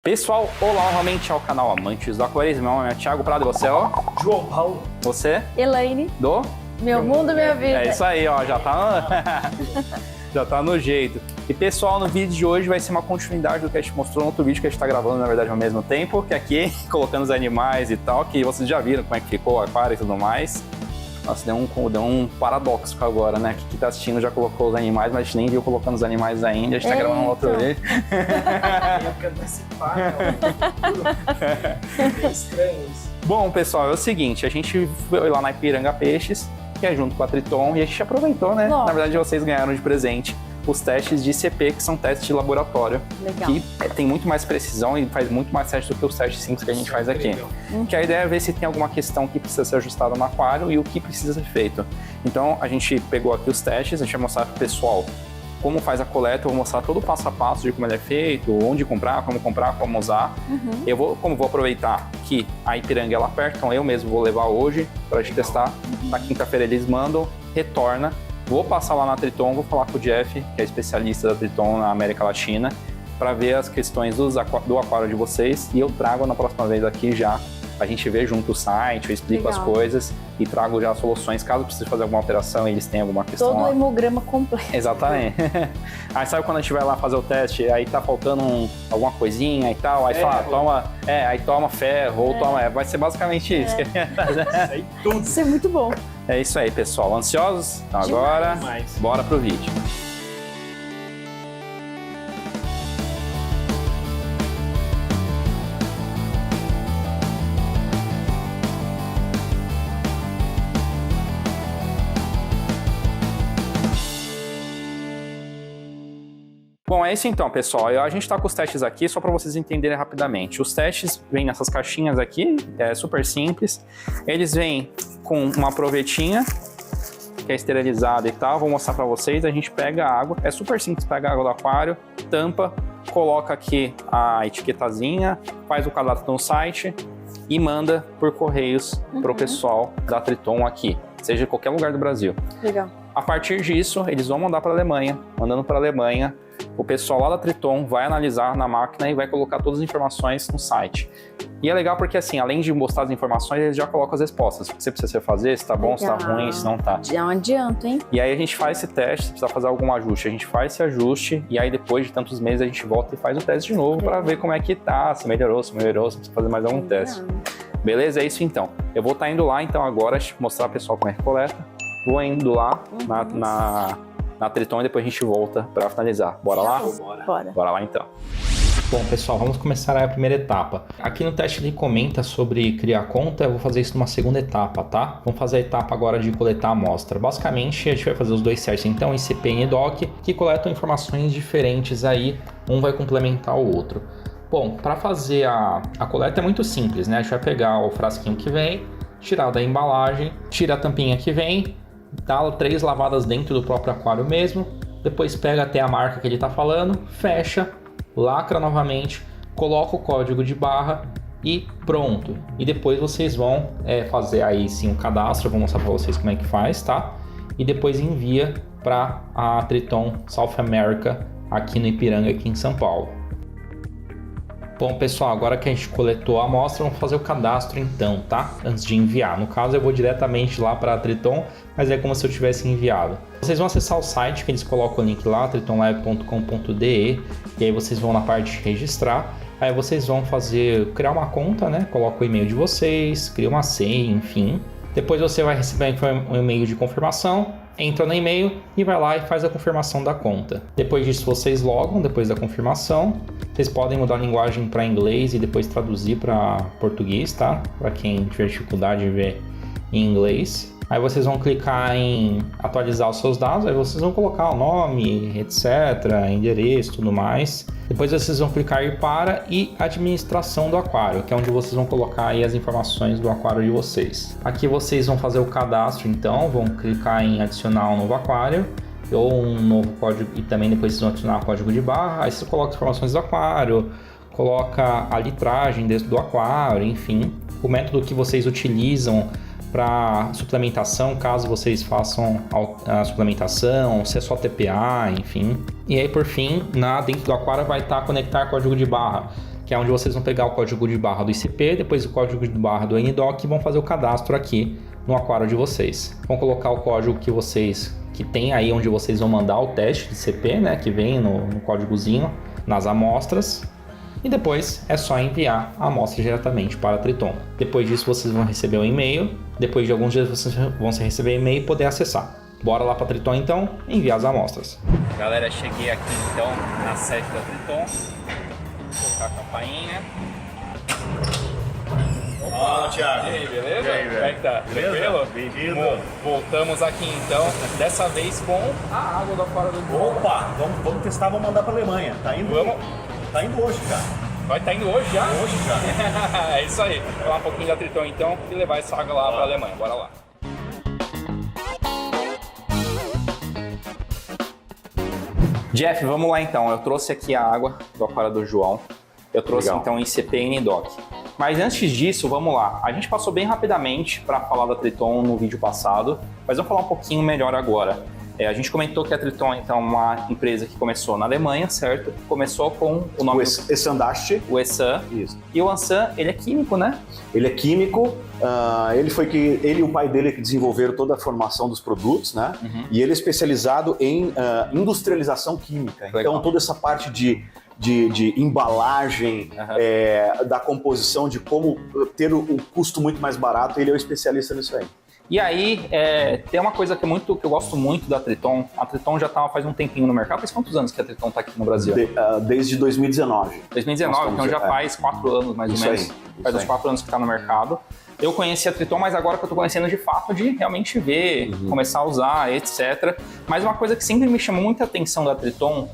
Pessoal, olá novamente ao canal Amantes do Aquarismo. Meu nome é Thiago Prado e você é o... João Paulo. Você? Elaine. Do? Meu mundo, minha vida. É isso aí, ó, já tá no jeito. E pessoal, no vídeo de hoje vai ser uma continuidade do que a gente mostrou no outro vídeo que a gente tá gravando, na verdade, ao mesmo tempo, que aqui, colocando os animais e tal, que vocês já viram como é que ficou o aquário e tudo mais. Nossa, deu um paradoxo agora, né? Que tá assistindo já colocou os animais, mas a gente nem viu colocando os animais ainda, a gente tá gravando um outro vídeo. Eu quero antecipar, é estranho isso. Bom, pessoal, é o seguinte, a gente foi lá na Ipiranga Peixes, que é junto com a Triton, e a gente aproveitou, né? Nossa. Na verdade, vocês ganharam de presente os testes de ICP, que são testes de laboratório. Legal. Que tem muito mais precisão e faz muito mais testes do que os testes simples que a gente faz aqui. Que a ideia é ver se tem alguma questão que precisa ser ajustada no aquário e o que precisa ser feito. Então, a gente pegou aqui os testes, a gente vai mostrar para o pessoal como faz a coleta, eu vou mostrar todo o passo a passo de como ele é feito, onde comprar, como usar. Como vou aproveitar que a Ipiranga ela perto, então eu mesmo vou levar hoje para a gente testar. Na quinta-feira eles mandam, retorna. Vou passar lá na Triton, vou falar com o Jeff, que é especialista da Triton na América Latina, para ver as questões do aquário de vocês, e eu trago na próxima vez aqui já. A gente vê junto o site, eu explico as coisas e trago já soluções, caso precise fazer alguma alteração e eles tenham alguma questão. Todo o hemograma completo. Exatamente. Aí sabe quando a gente vai lá fazer o teste, aí tá faltando alguma coisinha e tal, aí fala, toma ferro, ou toma... vai ser basicamente isso que a gente vai fazer. Isso aí tudo. Isso é muito bom. É isso aí, pessoal. Ansiosos? Então agora, bora pro vídeo. Bom, é isso então, pessoal. A gente está com os testes aqui só para vocês entenderem rapidamente. Os testes vêm nessas caixinhas aqui, é super simples. Eles vêm com uma provetinha, que é esterilizada e tal. Vou mostrar para vocês. A gente pega a água, é super simples, pega a água do aquário, tampa, coloca aqui a etiquetazinha, faz o cadastro no site e manda por correios para o pessoal da Triton aqui, seja em qualquer lugar do Brasil. Legal. A partir disso, eles vão mandar para a Alemanha. Mandando para a Alemanha, o pessoal lá da Triton vai analisar na máquina e vai colocar todas as informações no site. E é legal porque, assim, além de mostrar as informações, eles já colocam as respostas. O que você precisa fazer, se tá bom, se tá ruim, se não tá. Já não adianta, hein? E aí a gente faz esse teste, se precisar fazer algum ajuste, a gente faz esse ajuste e aí depois de tantos meses a gente volta e faz o teste de novo para ver como é que tá, se melhorou, se precisa fazer mais algum teste. Beleza? É isso então. Eu vou estar indo lá então agora mostrar pro pessoal como é que coleta. Vou indo lá na Triton e depois a gente volta para finalizar. Bora lá? Bora. Bora lá então. Bom, pessoal, vamos começar a primeira etapa. Aqui no teste ele comenta sobre criar conta, eu vou fazer isso numa segunda etapa, tá? Vamos fazer a etapa agora de coletar a amostra. Basicamente, a gente vai fazer os dois testes, então, ICP e EDOC, que coletam informações diferentes aí, um vai complementar o outro. Bom, para fazer a coleta é muito simples, né? A gente vai pegar o frasquinho que vem, tirar da embalagem, tira a tampinha que vem, dá 3 lavadas dentro do próprio aquário mesmo, depois pega até a marca que ele está falando, fecha, lacra novamente, coloca o código de barra e pronto. E depois vocês vão fazer aí sim o cadastro, eu vou mostrar para vocês como é que faz, tá? E depois envia para a Triton South America aqui no Ipiranga, aqui em São Paulo. Bom, pessoal, agora que a gente coletou a amostra, vamos fazer o cadastro então, tá? Antes de enviar. No caso, eu vou diretamente lá para a Triton, mas é como se eu tivesse enviado. Vocês vão acessar o site, que eles colocam o link lá, tritonlive.com.de, e aí vocês vão na parte de registrar. Aí vocês vão criar uma conta, né? Coloca o e-mail de vocês, cria uma senha, enfim. Depois você vai receber um e-mail de confirmação, entra no e-mail e vai lá e faz a confirmação da conta. Depois disso vocês logam, depois da confirmação. Vocês podem mudar a linguagem para inglês e depois traduzir para português, tá? Para quem tiver dificuldade de ver em inglês. Aí vocês vão clicar em atualizar os seus dados, aí vocês vão colocar o nome, etc, endereço, tudo mais. Depois vocês vão clicar em para e administração do aquário, que é onde vocês vão colocar aí as informações do aquário de vocês. Aqui vocês vão fazer o cadastro então, vão clicar em adicionar um novo aquário ou um novo código e também depois vocês vão adicionar o código de barra. Aí você coloca as informações do aquário, coloca a litragem dentro do aquário, enfim, o método que vocês utilizam para suplementação, caso vocês façam a suplementação, se é só TPA, enfim. E aí, por fim, dentro do aquário vai estar conectar código de barra, que é onde vocês vão pegar o código de barra do ICP, depois o código de barra do NDoc e vão fazer o cadastro aqui no aquário de vocês. Vão colocar o código que tem aí onde vocês vão mandar o teste de ICP, né, que vem no códigozinho, nas amostras. E depois é só enviar a amostra diretamente para a Triton. Depois disso vocês vão receber um e-mail. Depois de alguns dias vocês vão receber e-mail e poder acessar. Bora lá para a Triton então, enviar as amostras. Galera, cheguei aqui então na sede da Triton. Vou colocar a campainha. Fala, Thiago. E aí, beleza? E aí, velho? Como é que tá? Tranquilo? Bem-vindo. Bom, voltamos aqui então, dessa vez com a água da fora do João. Opa, vamos testar, vamos mandar pra Alemanha. Tá indo hoje, cara. Vai estar indo hoje já? Hoje já. É isso aí. Falar um pouquinho da Triton então e levar essa água lá para a Alemanha. Bora lá. Jeff, vamos lá então. Eu trouxe aqui a água do aquário do João. Eu trouxe Legal. então ICP e NDoc. Mas antes disso, vamos lá. A gente passou bem rapidamente para falar da Triton no vídeo passado, mas vamos falar um pouquinho melhor agora. A gente comentou que a Triton então, é uma empresa que começou na Alemanha, certo? Começou com o nome O Essandaste. o Essan. Isso. E o Ansan, ele é químico, né? Ele é químico, ele e o pai dele que desenvolveram toda a formação dos produtos, né? Uhum. E ele é especializado em industrialização química. Legal. Então toda essa parte de embalagem, da composição, de como ter o custo muito mais barato, ele é o especialista nisso aí. E aí, tem uma coisa que eu gosto muito da Triton. A Triton já estava faz um tempinho no mercado. Faz quantos anos que a Triton está aqui no Brasil? Desde 2019. 2019, então já faz 4 anos mais ou Isso menos. aí, Faz uns aí. 4 anos que está no mercado. Eu conheci a Triton, mas agora que eu estou conhecendo de fato, de realmente ver, começar a usar, etc. Mas uma coisa que sempre me chamou muita atenção da Triton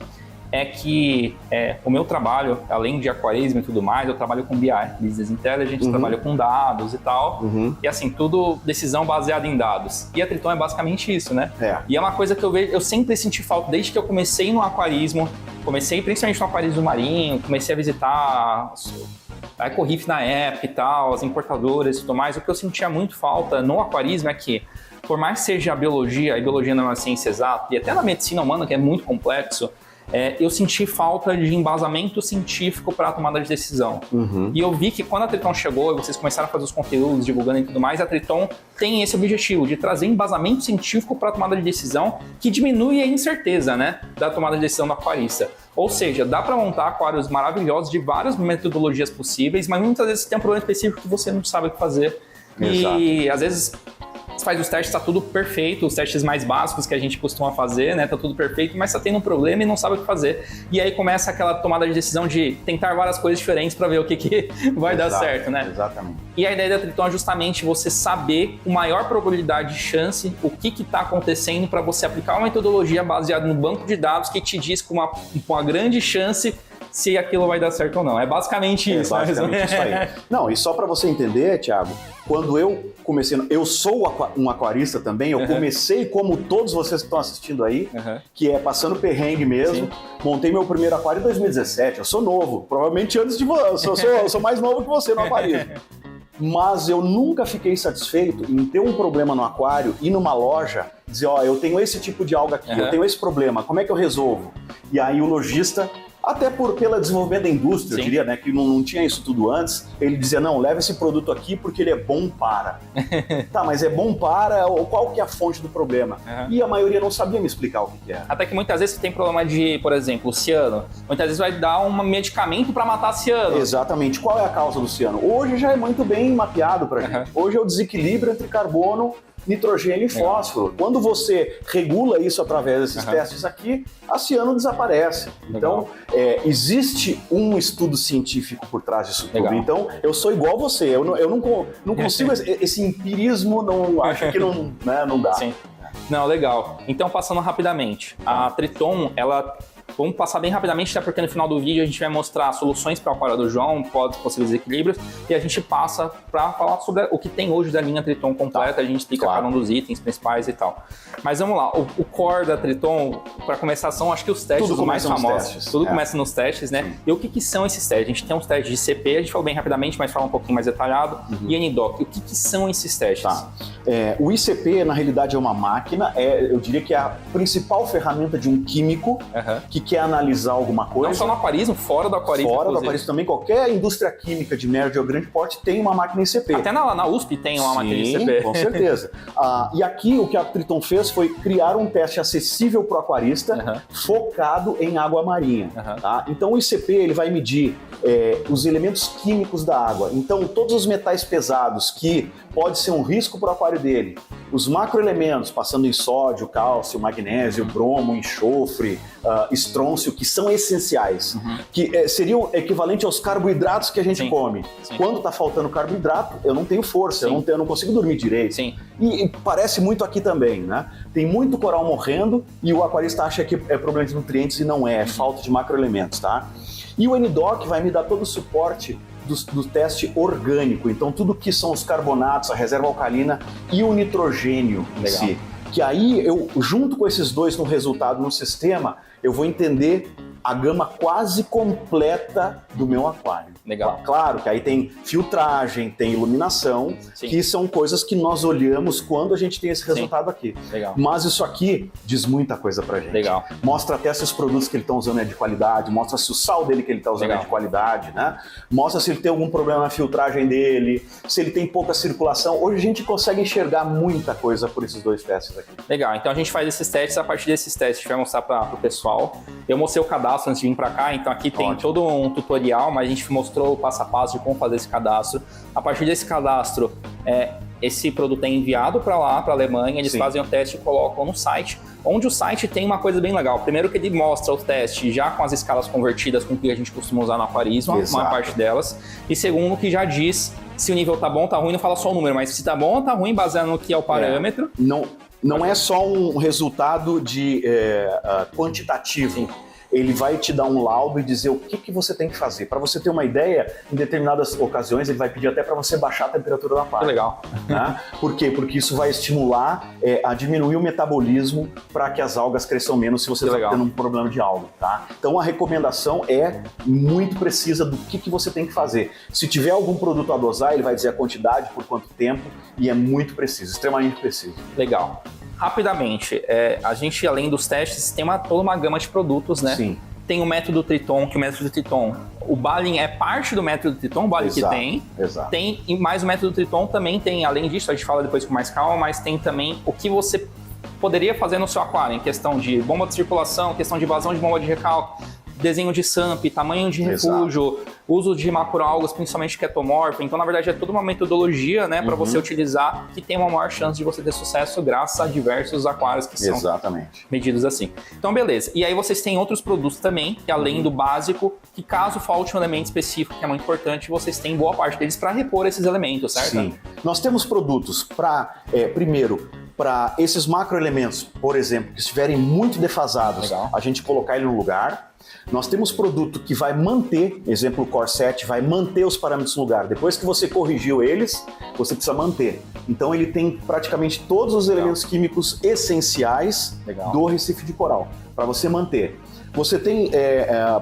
é que o meu trabalho, além de aquarismo e tudo mais, eu trabalho com BI, Business Intelligence, trabalho com dados e tal. E assim, tudo decisão baseada em dados. E a Triton é basicamente isso, né? E é uma coisa que eu sempre senti falta, desde que eu comecei no aquarismo, comecei principalmente no aquarismo marinho, comecei a visitar a Ecorif na época e tal, as importadoras e tudo mais. O que eu sentia muito falta no aquarismo é que, por mais que seja a biologia não é uma ciência exata, e até na medicina humana, que é muito complexo, eu senti falta de embasamento científico para a tomada de decisão. E eu vi que quando a Triton chegou e vocês começaram a fazer os conteúdos, divulgando e tudo mais, a Triton tem esse objetivo de trazer embasamento científico para a tomada de decisão que diminui a incerteza, né, da tomada de decisão do aquarista. Ou seja, dá para montar aquários maravilhosos de várias metodologias possíveis, mas muitas vezes tem um problema específico que você não sabe o que fazer. Exato. E às vezes você faz os testes, tá tudo perfeito, os testes mais básicos que a gente costuma fazer, né? Tá tudo perfeito, mas você tem um problema e não sabe o que fazer. E aí começa aquela tomada de decisão de tentar várias coisas diferentes para ver o que vai dar certo, né? Exatamente. E a ideia da Triton é justamente você saber com maior probabilidade de chance o que está acontecendo para você aplicar uma metodologia baseada no banco de dados que te diz com uma grande chance se aquilo vai dar certo ou não. É basicamente isso. Basicamente isso aí. Não, e só para você entender, Thiago, quando eu comecei, eu sou um aquarista também, eu comecei como todos vocês que estão assistindo aí, que é passando perrengue mesmo. Sim. Montei meu primeiro aquário em 2017, eu sou novo, provavelmente antes de você, eu sou mais novo que você no aquarismo. Mas eu nunca fiquei satisfeito em ter um problema no aquário, ir numa loja, dizer, eu tenho esse tipo de alga aqui, eu tenho esse problema, como é que eu resolvo? E aí o lojista, até pelo desenvolvimento da indústria, eu diria, né, que não tinha isso tudo antes, ele dizia, não, leva esse produto aqui porque ele é bom para. Tá, mas é bom para, qual que é a fonte do problema? E a maioria não sabia me explicar o que era. Até que muitas vezes você tem problema de, por exemplo, ciano. Muitas vezes vai dar um medicamento para matar ciano. Exatamente. Qual é a causa do ciano? Hoje já é muito bem mapeado pra gente. Hoje é o desequilíbrio entre carbono, nitrogênio e fósforo. Quando você regula isso através desses testes aqui, a ciano desaparece. Então, existe um estudo científico por trás disso tudo. Então, eu sou igual você. Eu não consigo esse empirismo, acho que não dá. Sim. Não, legal. Então, passando rapidamente. A Triton, vamos passar bem rapidamente, até porque no final do vídeo a gente vai mostrar soluções para o aquário do João, possíveis equilíbrios, e a gente passa para falar sobre o que tem hoje da linha Triton completa, a gente explica cada um dos itens principais e tal. Mas vamos lá, o core da Triton, para começar, são acho que os testes os mais famosos. Tudo começa nos testes, né? Sim. E o que são esses testes? A gente tem uns testes de CP, a gente falou bem rapidamente, mas fala um pouquinho mais detalhado, e NDoc. O que são esses testes? O ICP, na realidade, é uma máquina, eu diria que é a principal ferramenta de um químico que quer analisar alguma coisa. Não só no aquarismo, fora do aquarismo. Fora do inclusive. aquarismo também, qualquer indústria química de médio ou grande porte tem uma máquina ICP. Até na USP tem uma máquina Sim, ICP. com certeza. E aqui o que a Triton fez foi criar um teste acessível para o aquarista, focado em água marinha. Tá? Então o ICP ele vai medir os elementos químicos da água. Então todos os metais pesados que pode ser um risco para o aquário dele, os macroelementos, passando em sódio, cálcio, magnésio, bromo, enxofre, estrôncio, que são essenciais, que seriam equivalente aos carboidratos que a gente come. Sim. Quando está faltando carboidrato, eu não tenho força, eu não consigo dormir direito. Sim. E parece muito aqui também, né? Tem muito coral morrendo e o aquarista acha que é problema de nutrientes e não é falta de macroelementos, tá? E o NDOC vai me dar todo o suporte do teste orgânico, então tudo que são os carbonatos, a reserva alcalina e o nitrogênio em si. Que aí eu, junto com esses dois no resultado no sistema, eu vou entender a gama quase completa do meu aquário. Legal. Claro que aí tem filtragem, tem iluminação, que são coisas que nós olhamos quando a gente tem esse resultado aqui. Legal. Mas isso aqui diz muita coisa pra gente. Legal. Mostra até se os produtos que ele está usando é de qualidade, mostra se o sal dele que ele está usando é de qualidade, né? Mostra se ele tem algum problema na filtragem dele, se ele tem pouca circulação. Hoje a gente consegue enxergar muita coisa por esses dois testes aqui. Legal, então a gente faz esses testes, a partir desses testes a gente vai mostrar para o pessoal. Eu mostrei o cadastro antes de vir para cá, então aqui tem todo um tutorial, mas a gente mostrou o passo a passo de como fazer esse cadastro. A partir desse cadastro, esse produto é enviado para lá, para a Alemanha, eles fazem o teste e colocam no site, onde o site tem uma coisa bem legal. Primeiro que ele mostra o teste já com as escalas convertidas com o que a gente costuma usar no aquarismo, uma parte delas. E segundo que já diz se o nível tá bom, tá ruim, não fala só o número, mas se tá bom ou tá ruim, baseado no que é o parâmetro. Não é só um resultado de quantitativo. Ele vai te dar um laudo e dizer o que você tem que fazer. Para você ter uma ideia, em determinadas ocasiões ele vai pedir até para você baixar a temperatura do aquário. Que legal. Né? Por quê? Porque isso vai estimular a diminuir o metabolismo para que as algas cresçam menos se você está tendo um problema de alga. Tá? Então a recomendação é muito precisa do que você tem que fazer. Se tiver algum produto a dosar, ele vai dizer a quantidade, por quanto tempo, e é muito preciso, extremamente preciso. Legal. Rapidamente, a gente, além dos testes, tem toda uma gama de produtos, né? Sim. Tem o método Triton, que o método Triton, o Balin é parte do método Triton, o Balin que tem. Exato. Tem, mais o método Triton também tem, além disso, a gente fala depois com mais calma, mas tem também o que você poderia fazer no seu aquário, em questão de bomba de circulação, questão de vazão de bomba de recalque, desenho de SAMP, tamanho de refúgio, uso de macroalgas, principalmente ketomorfo. Então, na verdade, é toda uma metodologia, né, para você utilizar, que tem uma maior chance de você ter sucesso graças a diversos aquários que são medidos assim. Então, beleza. E aí vocês têm outros produtos também, que além do básico, que caso falte um elemento específico, que é muito importante, vocês têm boa parte deles para repor esses elementos, certo? Sim. Nós temos produtos para, primeiro, para esses macroelementos, por exemplo, que estiverem muito defasados, a gente colocar ele no lugar. Nós temos produto que vai manter, exemplo o Core 7, vai manter os parâmetros no lugar. Depois que você corrigiu eles, você precisa manter. Então ele tem praticamente todos os elementos químicos essenciais do recife de coral, para você manter. Você tem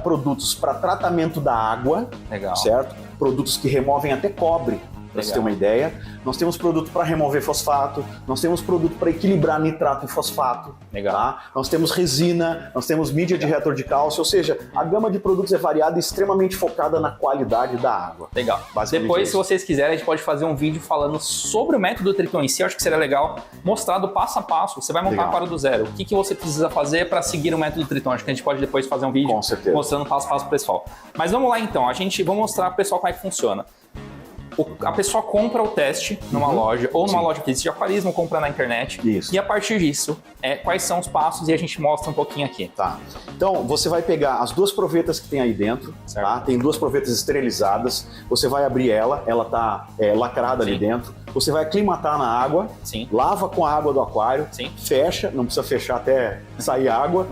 produtos para tratamento da água, certo? Produtos que removem até cobre, para você ter uma ideia. Nós temos produto para remover fosfato, nós temos produto para equilibrar nitrato e fosfato. Tá? Nós temos resina, nós temos mídia de reator de cálcio, ou seja, a gama de produtos é variada e extremamente focada na qualidade da água. Legal. Depois, se vocês quiserem, a gente pode fazer um vídeo falando sobre o método Triton em si. Eu acho que seria legal mostrar do passo a passo. Você vai montar aquário do zero. O que você precisa fazer para seguir o método Triton? Acho que a gente pode depois fazer um vídeo mostrando passo a passo pro pessoal. Mas vamos lá então, vou mostrar pro pessoal como é que funciona. A pessoa compra o teste numa loja, ou numa loja que existe de aquarismo, compra na internet. E a partir disso, quais são os passos e a gente mostra um pouquinho aqui. Tá. Então, você vai pegar as duas provetas que tem aí dentro, tá? Tem duas provetas esterilizadas, você vai abrir ela tá lacrada ali dentro, você vai aclimatar na água, lava com a água do aquário, fecha, não precisa fechar até sair água.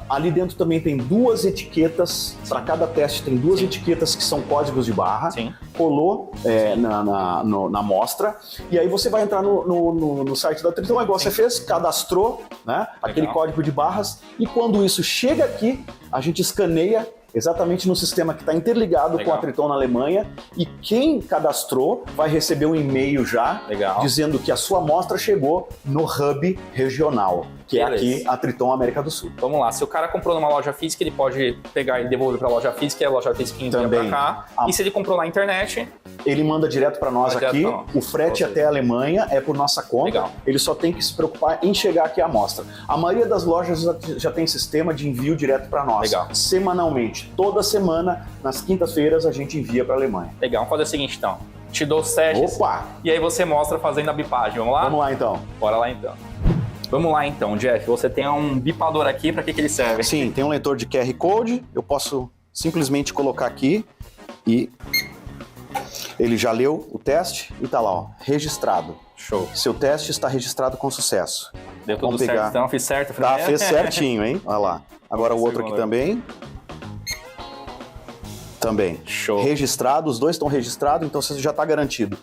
Ali dentro também tem duas etiquetas, para cada teste tem duas etiquetas que são códigos de barra. Colou na amostra, e aí você vai entrar no site da Triton, igual você fez, cadastrou, né, aquele código de barras, e quando isso chega aqui, a gente escaneia exatamente no sistema que está interligado com a Triton na Alemanha, e quem cadastrou vai receber um e-mail já dizendo que a sua amostra chegou no hub regional. que Beleza. é aqui a Triton América do Sul. Vamos lá, se o cara comprou numa loja física, ele pode pegar e devolver para a loja física, e a loja física envia Também. para cá. Ah. E se ele comprou na internet, Ele manda direto para nós Manda aqui, direto pra nós. o frete até a Alemanha é por nossa conta, Legal. ele só tem que se preocupar em chegar aqui a amostra. A maioria das lojas já tem sistema de envio direto para nós, Legal. semanalmente. Toda semana, nas quintas-feiras, a gente envia para a Alemanha. legal, vamos fazer o seguinte então. Te dou os testes Opa! e aí você mostra fazendo a bipagem, vamos lá? Vamos lá então. Bora lá então. Vamos lá então, Jeff, você tem um bipador aqui, para que ele serve? Sim, tem um leitor de QR Code, eu posso simplesmente colocar aqui e ele já leu o teste e tá lá, ó, registrado. Show. Seu teste está registrado com sucesso. Deu tudo Vamos certo, pegar. então fiz certo. Tá, primeiro? fez certinho, hein? Olha lá. Agora o outro aqui Segundo. também. Também. Show. Registrado, os dois estão registrados, então você já está garantido.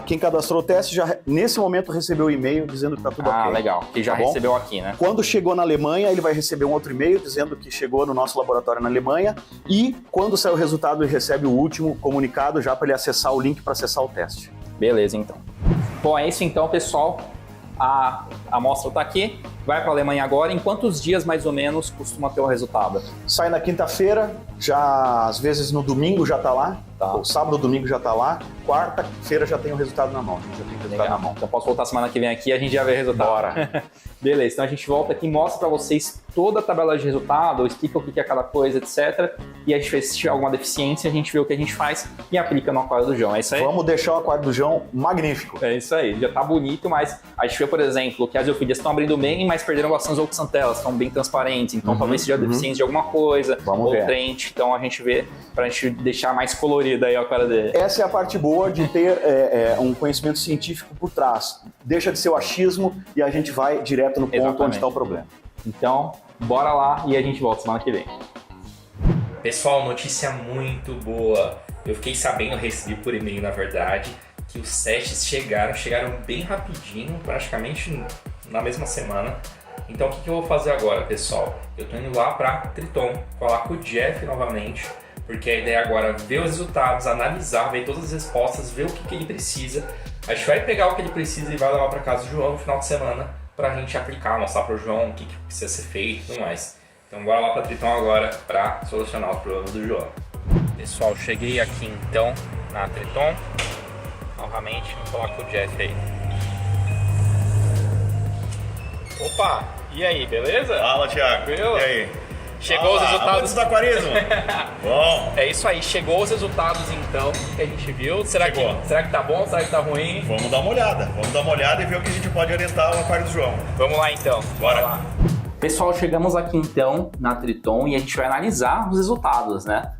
Quem cadastrou o teste já, nesse momento, recebeu o e-mail dizendo que está tudo ok. Legal, que já Tá bom? recebeu aqui, né? Quando chegou na Alemanha, ele vai receber um outro e-mail dizendo que chegou no nosso laboratório na Alemanha. E quando sair o resultado, ele recebe o último comunicado já para ele acessar o link para acessar o teste. Beleza, então. Bom, é isso então, pessoal. A amostra está aqui, vai para a Alemanha agora. Em quantos dias, mais ou menos, costuma ter o resultado? Sai na quinta-feira, já às vezes no domingo já está lá. Tá. O sábado, domingo já está lá. Quarta-feira já tem o resultado na mão. A gente já tem o resultado na mão. Então posso voltar semana que vem aqui e a gente já vê o resultado. Bora. Beleza, então a gente volta aqui, mostra para vocês toda a tabela de resultado, explica o que é cada coisa, etc. E a gente vê se tiver alguma deficiência, a gente vê o que a gente faz e aplica no aquário do João. É isso aí? Vamos deixar o aquário do João magnífico. É isso aí, já tá bonito, mas a gente vê, por exemplo, que as eufídeas estão abrindo bem, mas perderam bastante oxantelas, estão bem transparentes, então talvez seja deficiência de alguma coisa, Vamos ou ver. trente, então a gente vê pra gente deixar mais colorido aí o aquário dele. Essa é a parte boa de ter um conhecimento científico por trás. Deixa de ser o achismo e a gente vai direto no ponto Exatamente. onde está o problema. Então, bora lá e a gente volta semana que vem. Pessoal, notícia muito boa. Eu fiquei sabendo, recebi por e-mail na verdade, que os testes chegaram bem rapidinho, praticamente na mesma semana. Então o que eu vou fazer agora, pessoal? Eu tô indo lá para Triton, falar com o Jeff novamente, porque a ideia agora é ver os resultados, analisar, ver todas as respostas, ver o que ele precisa. A gente vai pegar o que ele precisa e vai levar para casa do João no final de semana para a gente aplicar, mostrar para o João o que precisa ser feito e tudo mais. Então bora lá para Triton agora para solucionar os problemas do João. Pessoal, cheguei aqui então na Triton. Novamente, vou falar com o Jeff aí. Opa, e aí, beleza? Fala, Thiago. Tranquilo? E aí? Chegou os resultados. Amantes do aquarismo? Bom, É isso aí, chegou os resultados então que a gente viu. Será Chegou. que tá bom? Será que tá ruim? vamos dar uma olhada. Vamos dar uma olhada e ver o que a gente pode orientar o aquário do João. Vamos lá então. Bora. lá. Pessoal, chegamos aqui então na Triton e a gente vai analisar os resultados, né?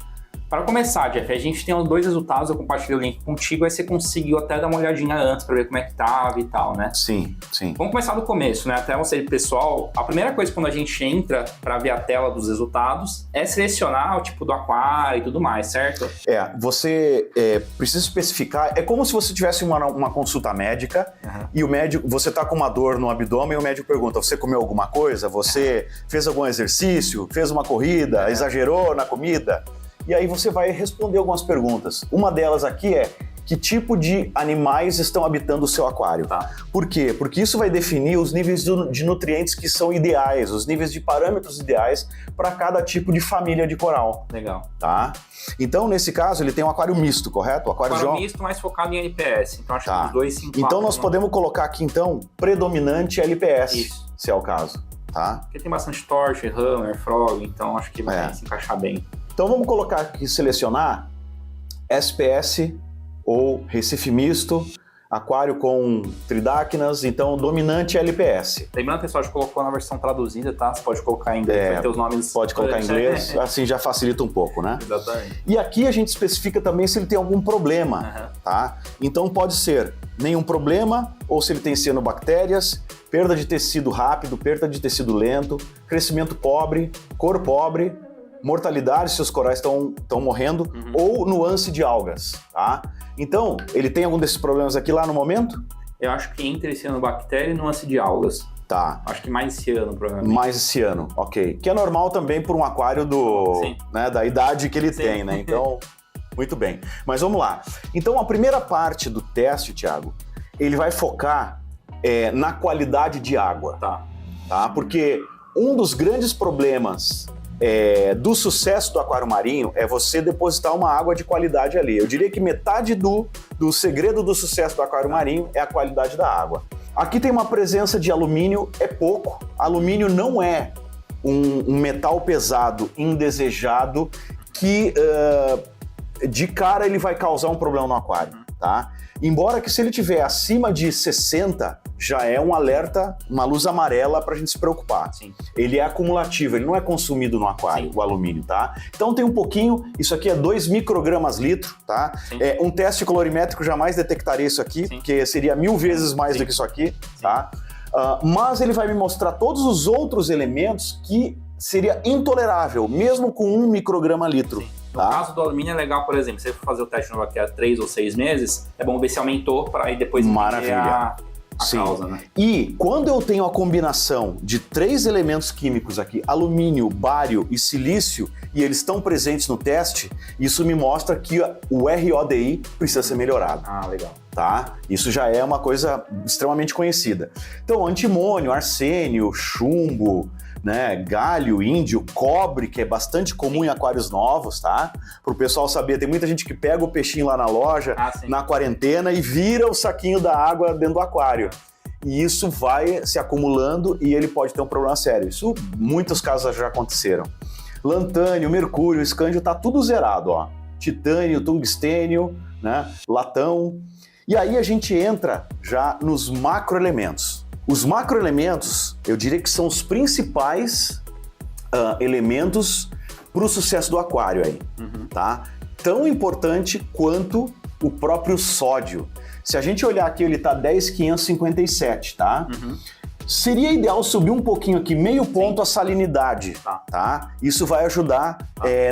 Para começar, Jeff, a gente tem os dois resultados, eu compartilhei o link contigo, aí você conseguiu até dar uma olhadinha antes para ver como é que tava e tal, né? Sim, sim. Vamos começar do começo, né? Até você, pessoal, a primeira coisa quando a gente entra para ver a tela dos resultados é selecionar o tipo do aquário e tudo mais, certo? Você precisa especificar, é como se você tivesse uma consulta médica e o médico, você tá com uma dor no abdômen e o médico pergunta, você comeu alguma coisa? Você fez algum exercício? Fez uma corrida? Exagerou na comida? E aí você vai responder algumas perguntas. Uma delas aqui é, que tipo de animais estão habitando o seu aquário? Tá. Por quê? Porque isso vai definir os níveis de nutrientes que são ideais, os níveis de parâmetros ideais para cada tipo de família de coral, Legal. tá? Então, nesse caso, ele tem um aquário misto, correto? O aquário Aquário João... misto, mais focado em LPS, então acho Tá. que os dois se enquadram. Então, nós podemos colocar aqui, então, predominante LPS, Isso. se é o caso, tá? Porque tem bastante torch, hammer, frog, então acho que vai É. se encaixar bem. Então, vamos colocar aqui, selecionar SPS ou Recife misto, aquário com tridacnas, então, dominante LPS. Lembrando, pessoal, a gente colocou na versão traduzida, tá? Você pode colocar em inglês, vai ter os nomes... Pode colocar em inglês, assim já facilita um pouco, né? Exatamente. E aqui a gente especifica também se ele tem algum problema, Aham. tá? Então pode ser nenhum problema, ou se ele tem cianobactérias, perda de tecido rápido, perda de tecido lento, crescimento pobre, cor pobre, mortalidade se os corais estão morrendo, ou nuance de algas, tá? Então, ele tem algum desses problemas aqui lá no momento? Eu acho que entre cianobactéria e nuance de algas. Tá. Acho que mais ciano, provavelmente. Mais esse ano, ok. Que é normal também por um aquário Sim. da idade que ele Sim. tem, né? Então, muito bem. Mas vamos lá. Então, a primeira parte do teste, Thiago, ele vai focar na qualidade de água. Tá. tá? Porque um dos grandes problemas do sucesso do aquário marinho é você depositar uma água de qualidade ali. Eu diria que metade do segredo do sucesso do aquário marinho é a qualidade da água. Aqui tem uma presença de alumínio, é pouco. Alumínio não é um metal pesado indesejado que de cara ele vai causar um problema no aquário, tá? Embora que se ele tiver acima de 60, já é um alerta, uma luz amarela para a gente se preocupar. Sim. Ele é acumulativo, ele não é consumido no aquário, o alumínio, tá? Então tem um pouquinho, isso aqui é 2 microgramas litro, tá? Um teste colorimétrico jamais detectaria isso aqui, porque seria 1000 vezes mais do que isso aqui, tá? Mas ele vai me mostrar todos os outros elementos que seria intolerável, mesmo com 1 micrograma litro. No caso do alumínio é legal, por exemplo, se você for fazer o teste novo aqui há 3 ou 6 meses, é bom ver se aumentou para aí depois ver a causa, né? E quando eu tenho a combinação de 3 elementos químicos aqui, alumínio, bário e silício, e eles estão presentes no teste, isso me mostra que o RODI precisa ser melhorado. Ah, legal. Tá? Isso já é uma coisa extremamente conhecida. Então, antimônio, arsênio, chumbo, né, galho, índio, cobre, que é bastante comum em aquários novos, tá? Para o pessoal saber, tem muita gente que pega o peixinho lá na loja, na quarentena, e vira o saquinho da água dentro do aquário. E isso vai se acumulando e ele pode ter um problema sério. Isso, muitos casos já aconteceram. Lantânio, mercúrio, escândio, tá tudo zerado, ó. Titânio, tungstênio, né, latão. E aí a gente entra já nos macroelementos. Os macroelementos, eu diria que são os principais elementos para o sucesso do aquário aí, tá? Tão importante quanto o próprio sódio. Se a gente olhar aqui, ele está 10,557, tá? Seria ideal subir um pouquinho aqui, meio ponto a salinidade, tá? Isso vai ajudar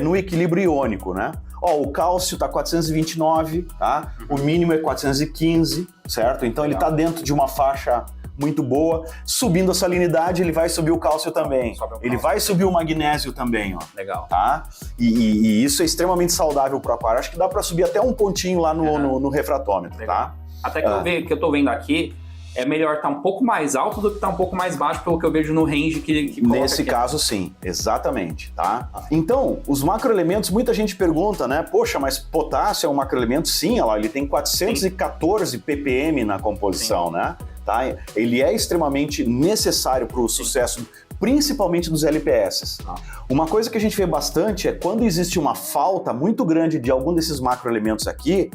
no equilíbrio iônico, né? Ó, o cálcio está 429, tá? O mínimo é 415, certo? Então ele está dentro de uma faixa muito boa. Subindo a salinidade, ele vai subir o cálcio também. Ele vai subir o magnésio também, ó. Legal. Tá? E isso é extremamente saudável para o aquário. Acho que dá para subir até um pontinho lá no refratômetro, tá? Até que eu tô vendo aqui, é melhor estar um pouco mais alto do que estar um pouco mais baixo, pelo que eu vejo no range que coloca nesse aqui. caso, sim. Exatamente, tá? Então, os macroelementos, muita gente pergunta, né? Poxa, mas potássio é um macroelemento? Sim, olha lá, ele tem 414 ppm na composição, né? Tá? Ele é extremamente necessário para o sucesso, principalmente dos LPS. Uma coisa que a gente vê bastante é quando existe uma falta muito grande de algum desses macroelementos aqui,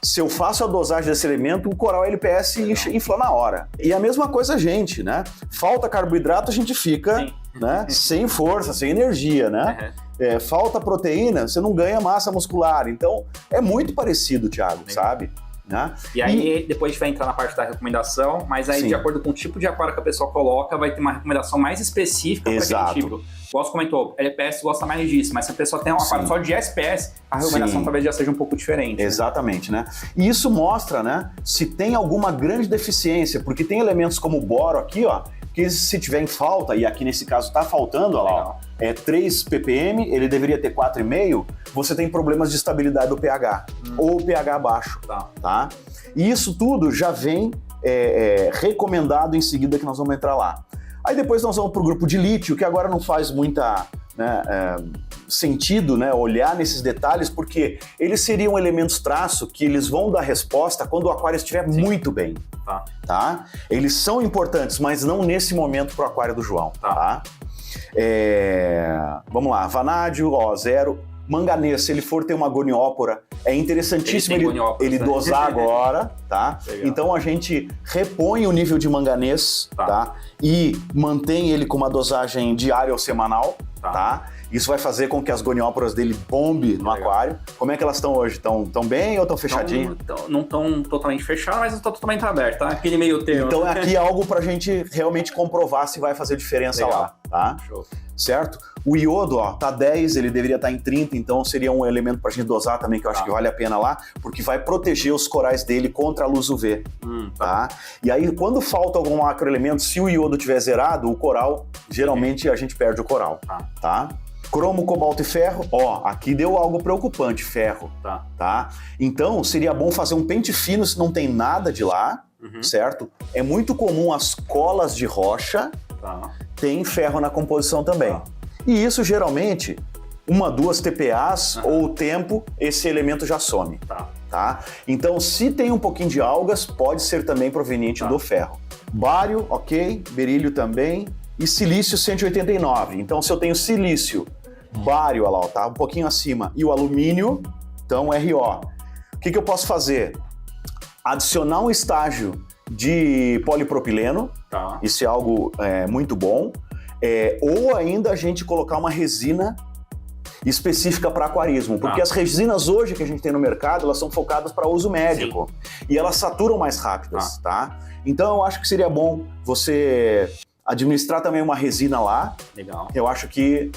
se eu faço a dosagem desse elemento, o coral LPS infla na hora. E a mesma coisa a gente, né? Falta carboidrato, a gente fica né, sem força, sem energia, né? Falta proteína, você não ganha massa muscular. Então, é muito parecido, Thiago, sabe? Né? E aí, depois a gente vai entrar na parte da recomendação, mas aí, de acordo com o tipo de aquário que a pessoa coloca, vai ter uma recomendação mais específica para aquele tipo. Igual você comentou, LPS gosta mais disso, mas se a pessoa tem um aquário só de SPS, a recomendação talvez já seja um pouco diferente. Exatamente, né? E isso mostra, né, se tem alguma grande deficiência, porque tem elementos como o boro aqui, ó, que se tiver em falta, e aqui nesse caso tá faltando, ó lá, ó, 3 ppm, ele deveria ter 4,5, você tem problemas de estabilidade do pH, ou pH baixo, tá? E isso tudo já vem recomendado em seguida que nós vamos entrar lá. Aí depois nós vamos para o grupo de lítio, que agora não faz muita sentido, né, olhar nesses detalhes, porque eles seriam elementos traço que eles vão dar resposta quando o aquário estiver muito bem. Tá? Eles são importantes, mas não nesse momento para o aquário do João. Tá? Vamos lá, vanádio, ó, 0. Manganês, se ele for ter uma goniópora, é interessantíssimo ele dosar agora, tá? Legal. Então a gente repõe o nível de manganês, tá? E mantém ele com uma dosagem diária ou semanal, tá? Isso vai fazer com que as gonióporas dele bombe no aquário. Como é que elas estão hoje? Estão bem ou estão fechadinhas? Não estão totalmente fechadas, mas não estão totalmente abertas, tá? Aquele meio termo. Então aqui é algo pra gente realmente comprovar se vai fazer diferença lá, tá? Show. Certo? O iodo, ó, tá 10, ele deveria estar em 30, então seria um elemento pra gente dosar também, que eu acho que vale a pena lá, porque vai proteger os corais dele contra a luz UV, tá? E aí, quando falta algum macroelemento, se o iodo tiver zerado, o coral, geralmente a gente perde o coral, tá? Cromo, cobalto e ferro, ó, aqui deu algo preocupante, ferro, tá? Então, seria bom fazer um pente fino se não tem nada de lá, certo? É muito comum as colas de rocha tem ferro na composição também. E isso geralmente, 1, 2 TPAs ou o tempo, esse elemento já some. Tá? Então, se tem um pouquinho de algas, pode ser também proveniente do ferro. Bário, ok, berílio também, e silício 189. Então, se eu tenho silício, bário, olha lá, tá um pouquinho acima, e o alumínio, então RO. O que eu posso fazer? Adicionar um estágio de polipropileno, isso é algo muito bom, ou ainda a gente colocar uma resina específica para aquarismo, porque as resinas hoje que a gente tem no mercado, elas são focadas para uso médico, e elas saturam mais rápidas, tá? Então eu acho que seria bom você administrar também uma resina lá. Legal. Eu acho que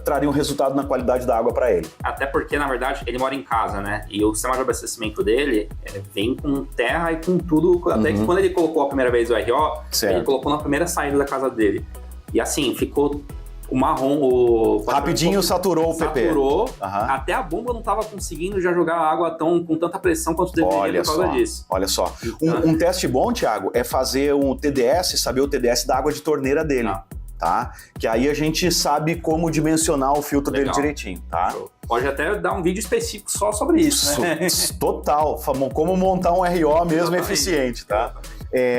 traria um resultado na qualidade da água para ele. Até porque, na verdade, ele mora em casa, né? E o sistema de abastecimento dele vem com terra e com tudo. Até que quando ele colocou a primeira vez o RO, ele colocou na primeira saída da casa dele. E assim, ficou o marrom... Rapidinho saturou o PP. Saturou. Até a bomba não estava conseguindo já jogar a água com tanta pressão quanto deveria por causa disso. Olha só. Um teste bom, Thiago, é fazer um TDS, saber o TDS da água de torneira dele. Tá? Que aí a gente sabe como dimensionar o filtro dele direitinho, tá? Pode até dar um vídeo específico só sobre isso, né? Total, como montar um RO mesmo eficiente, tá?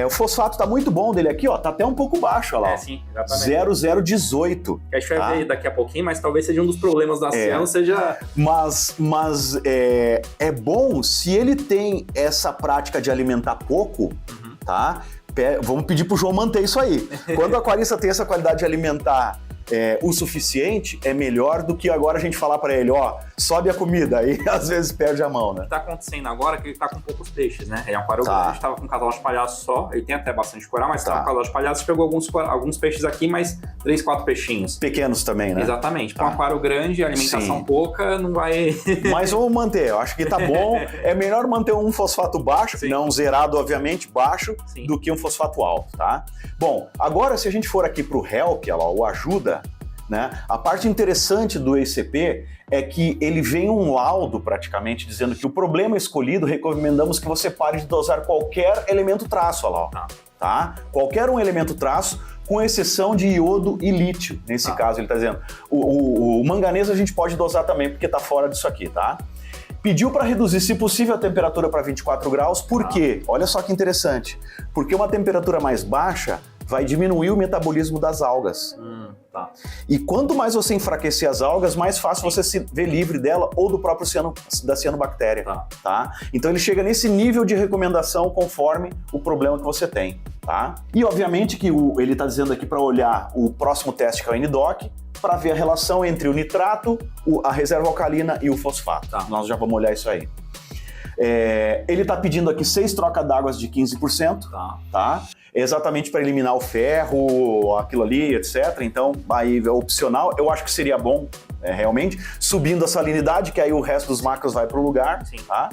O fosfato tá muito bom dele aqui, ó, tá até um pouco baixo, olha lá. Sim, exatamente. 0018. A gente vai ver daqui a pouquinho, mas talvez seja um dos problemas da Cielo, seja... Mas é bom se ele tem essa prática de alimentar pouco, tá? Vamos pedir pro João manter isso aí. Quando a aquarista tem essa qualidade de alimentar o suficiente, é melhor do que agora a gente falar para ele, ó, sobe a comida, aí às vezes perde a mão, né? O que tá acontecendo agora é que ele tá com poucos peixes, né? Ele é um aquário grande, a gente tava com um casal de palhaços só, ele tem até bastante coral, mas tava com um casal de palhaços, pegou alguns peixes aqui, mas 3, 4 peixinhos. Pequenos também, né? Exatamente. Para um aquário grande, alimentação pouca, não vai... Mas vamos manter, eu acho que tá bom. É melhor manter um fosfato baixo, não zerado, obviamente, baixo, do que um fosfato alto, tá? Bom, agora se a gente for aqui pro Help, o ajuda, né? A parte interessante do ECP é que ele vem um laudo praticamente dizendo que o problema escolhido, recomendamos que você pare de dosar qualquer elemento traço, olha lá, tá? Qualquer um elemento traço, com exceção de iodo e lítio, nesse caso ele está dizendo. O manganês a gente pode dosar também, porque está fora disso aqui, tá? Pediu para reduzir, se possível, a temperatura para 24 graus, por quê? Olha só que interessante, porque uma temperatura mais baixa vai diminuir o metabolismo das algas. E quanto mais você enfraquecer as algas, mais fácil você se ver livre dela ou do próprio da cianobactéria. Tá? Então ele chega nesse nível de recomendação conforme o problema que você tem. Tá? E obviamente que ele está dizendo aqui para olhar o próximo teste, que é o NDOC, para ver a relação entre o nitrato, a reserva alcalina e o fosfato. Nós já vamos olhar isso aí. Ele está pedindo aqui 6 trocas d'água de 15%, tá? Exatamente para eliminar o ferro, aquilo ali, etc. Então, aí é opcional. Eu acho que seria bom, realmente, subindo a salinidade, que aí o resto dos macros vai para o lugar. Tá?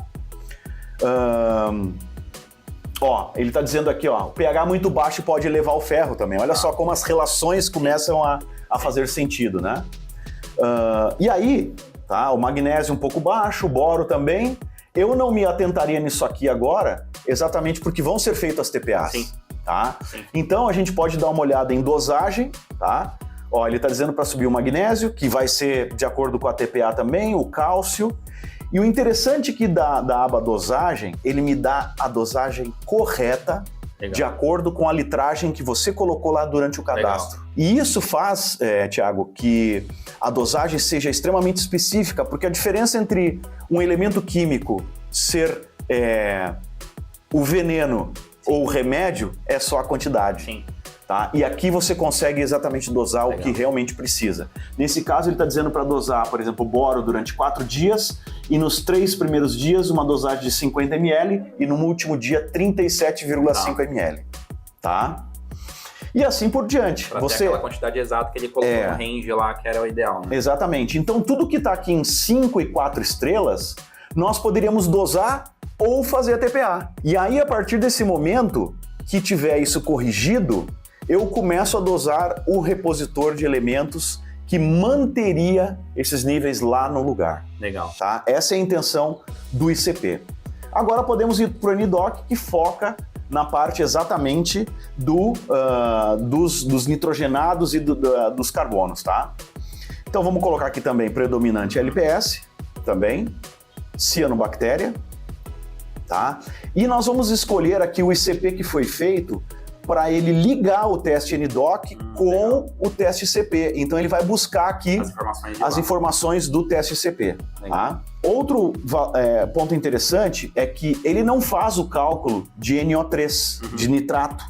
Ele está dizendo aqui, ó, o pH muito baixo pode elevar o ferro também. Olha só como as relações começam a fazer sentido, né? E aí, tá? O magnésio um pouco baixo, o boro também. Eu não me atentaria nisso aqui agora, exatamente porque vão ser feitas as TPAs. Tá? Então a gente pode dar uma olhada em dosagem, tá? Ó, ele está dizendo para subir o magnésio, que vai ser de acordo com a TPA também, o cálcio. E o interessante é que da aba dosagem, ele me dá a dosagem correta, de acordo com a litragem que você colocou lá durante o cadastro. E isso faz, Thiago, que a dosagem seja extremamente específica, porque a diferença entre um elemento químico ser o veneno ou o remédio é só a quantidade. Tá? E aqui você consegue exatamente dosar o que realmente precisa. Nesse caso, ele está dizendo para dosar, por exemplo, o boro durante 4 dias e nos 3 primeiros dias uma dosagem de 50 ml e no último dia 37,5 ml. Tá? E assim por diante. Pra ter aquela quantidade exata que ele colocou no range lá, que era o ideal. Né? Exatamente. Então, tudo que está aqui em 5 e 4 estrelas, nós poderíamos dosar ou fazer a TPA. E aí, a partir desse momento que tiver isso corrigido, eu começo a dosar o repositor de elementos que manteria esses níveis lá no lugar. Legal. Tá? Essa é a intenção do ICP. Agora podemos ir para o NDOC, que foca na parte exatamente dos nitrogenados e dos carbonos, tá? Então vamos colocar aqui também predominante LPS, também, cianobactéria, tá? E nós vamos escolher aqui o ICP que foi feito para ele ligar o teste NDoc com o teste CP. Então ele vai buscar aqui as informações do teste CP. Tá? Outro ponto interessante é que ele não faz o cálculo de NO3, de nitrato.